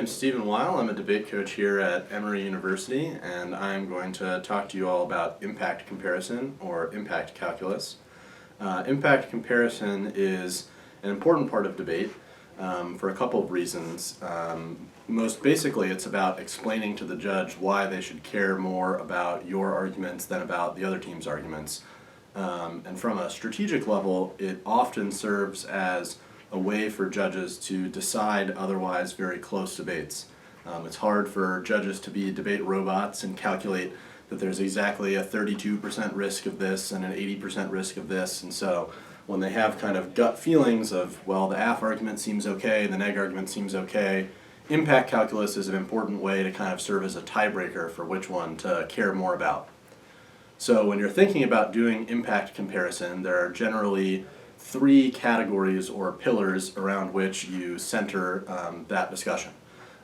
name's Stephen Weil. I'm a debate coach here at Emory University, and I'm going to talk to you all about impact comparison, or impact calculus. Impact comparison is an important part of debate for a couple of reasons. Most basically, it's about explaining to the judge why they should care more about your arguments than about the other team's arguments. And from a strategic level, it often serves as a way for judges to decide otherwise very close debates. It's hard for judges to be debate robots and calculate that there's exactly a 32% risk of this and an 80% risk of this, and so when they have kind of gut feelings of, well, the AF argument seems okay, the neg argument seems okay, impact calculus is an important way to kind of serve as a tiebreaker for which one to care more about. So when you're thinking about doing impact comparison, there are generally three categories or pillars around which you center that discussion.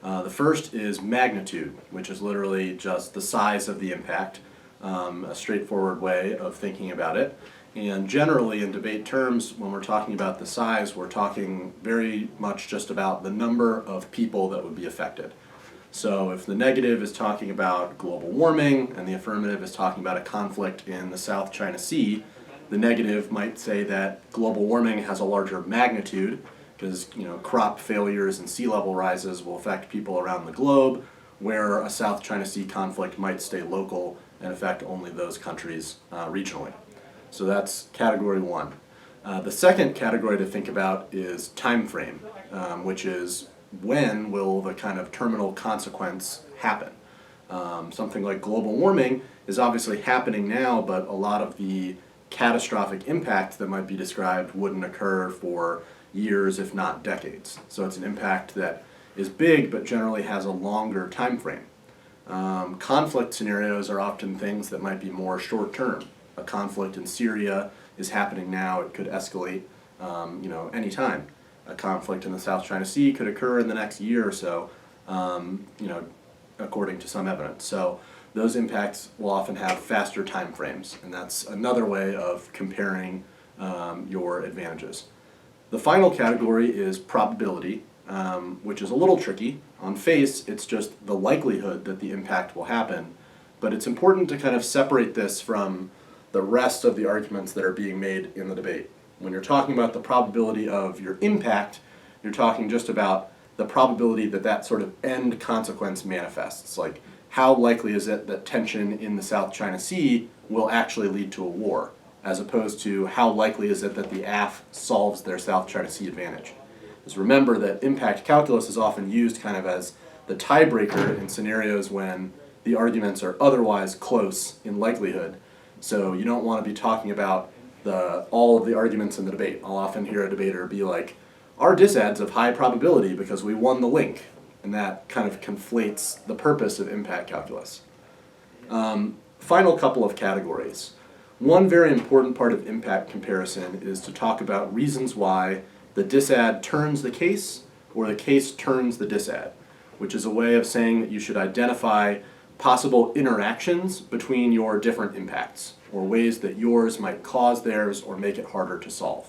The first is magnitude, which is literally just the size of the impact, a straightforward way of thinking about it. And generally in debate terms, when we're talking about the size, we're talking very much just about the number of people that would be affected. So if the negative is talking about global warming and the affirmative is talking about a conflict in the South China Sea, the negative might say that global warming has a larger magnitude because crop failures and sea level rises will affect people around the globe, where a South China Sea conflict might stay local and affect only those countries regionally. So that's category one. The second category to think about is time frame, which is when will the kind of terminal consequence happen. Something like global warming is obviously happening now, but a lot of the catastrophic impact that might be described wouldn't occur for years, if not decades. So it's an impact that is big, but generally has a longer time frame. Conflict scenarios are often things that might be more short term. A conflict in Syria is happening now, it could escalate anytime. A conflict in the South China Sea could occur in the next year or so, according to some evidence. So those impacts will often have faster time frames, and that's another way of comparing your advantages. The final category is probability, which is a little tricky. On face, it's just the likelihood that the impact will happen, but it's important to kind of separate this from the rest of the arguments that are being made in the debate. When you're talking about the probability of your impact, you're talking just about the probability that that sort of end consequence manifests. Like, how likely is it that tension in the South China Sea will actually lead to a war, as opposed to how likely is it that the AF solves their South China Sea advantage. Just remember that impact calculus is often used kind of as the tiebreaker in scenarios when the arguments are otherwise close in likelihood. So you don't want to be talking about all of the arguments in the debate. I'll often hear a debater be like, our disad's of high probability because we won the link. And that kind of conflates the purpose of impact calculus. Final couple of categories. One very important part of impact comparison is to talk about reasons why the disad turns the case or the case turns the disad, which is a way of saying that you should identify possible interactions between your different impacts, or ways that yours might cause theirs or make it harder to solve.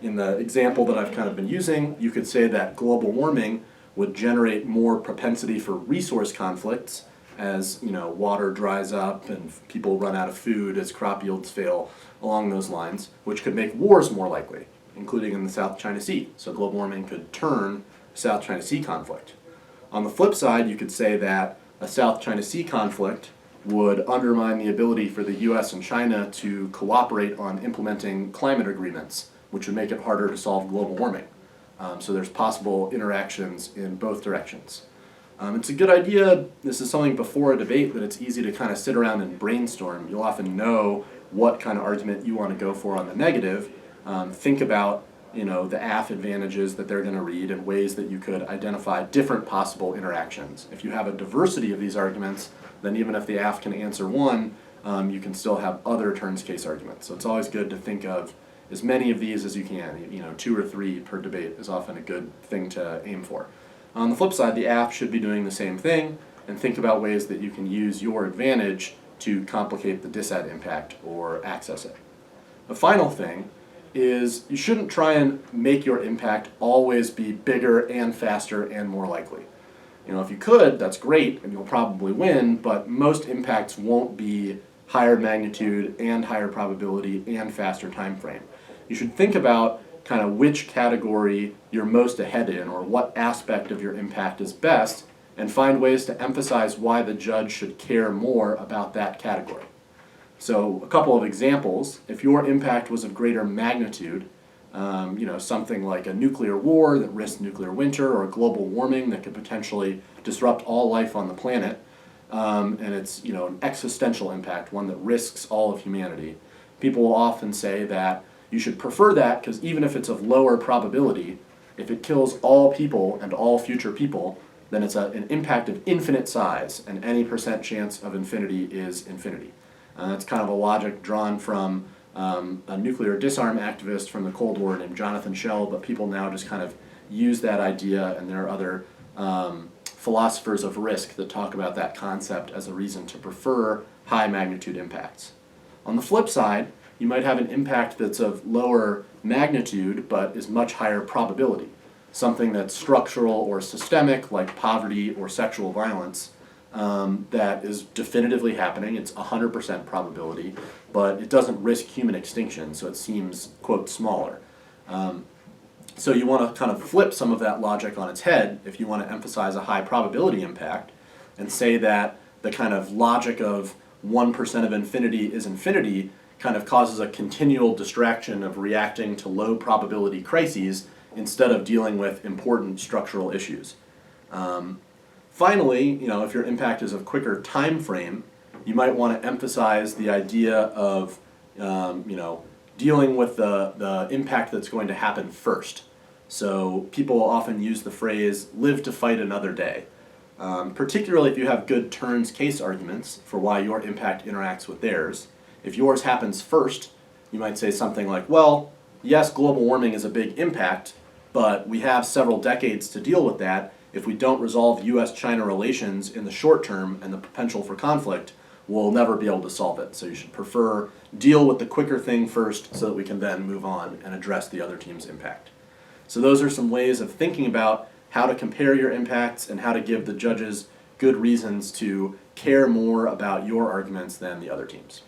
In the example that I've kind of been using, you could say that global warming would generate more propensity for resource conflicts as water dries up and people run out of food, as crop yields fail, along those lines, which could make wars more likely, including in the South China Sea. So global warming could turn a South China Sea conflict. On the flip side, you could say that a South China Sea conflict would undermine the ability for the US and China to cooperate on implementing climate agreements, which would make it harder to solve global warming. So there's possible interactions in both directions. It's a good idea, this is something before a debate, that it's easy to kind of sit around and brainstorm. You'll often know what kind of argument you want to go for on the negative. Think about the AF advantages that they're going to read and ways that you could identify different possible interactions. If you have a diversity of these arguments, then even if the AF can answer one, you can still have other turns case arguments. So it's always good to think of as many of these as you can. 2 or 3 per debate is often a good thing to aim for. On the flip side, the AF should be doing the same thing, and think about ways that you can use your advantage to complicate the disad impact or access it. The final thing is you shouldn't try and make your impact always be bigger and faster and more likely. If you could, that's great, and you'll probably win, but most impacts won't be higher magnitude and higher probability and faster time frame. You should think about kind of which category you're most ahead in, or what aspect of your impact is best, and find ways to emphasize why the judge should care more about that category. So a couple of examples: if your impact was of greater magnitude, something like a nuclear war that risks nuclear winter, or global warming that could potentially disrupt all life on the planet, and it's an existential impact, one that risks all of humanity, people will often say that you should prefer that because even if it's of lower probability, if it kills all people and all future people, then it's an impact of infinite size, and any percent chance of infinity is infinity. That's kind of a logic drawn from a nuclear disarm activist from the Cold War named Jonathan Schell, but people now just kind of use that idea, and there are other philosophers of risk that talk about that concept as a reason to prefer high magnitude impacts. On the flip side, you might have an impact that's of lower magnitude but is much higher probability. Something that's structural or systemic, like poverty or sexual violence, that is definitively happening. It's 100% probability, but it doesn't risk human extinction, so it seems, quote, smaller. So you want to kind of flip some of that logic on its head if you want to emphasize a high probability impact, and say that the kind of logic of 1% of infinity is infinity kind of causes a continual distraction of reacting to low probability crises instead of dealing with important structural issues. Finally, if your impact is of quicker time frame, you might want to emphasize the idea of dealing with the impact that's going to happen first. So people often use the phrase "live to fight another day," particularly if you have good turns case arguments for why your impact interacts with theirs. If yours happens first, you might say something like, well, yes, global warming is a big impact, but we have several decades to deal with that. If we don't resolve US-China relations in the short term and the potential for conflict, we'll never be able to solve it. So you should prefer deal with the quicker thing first so that we can then move on and address the other team's impact. So those are some ways of thinking about how to compare your impacts and how to give the judges good reasons to care more about your arguments than the other teams.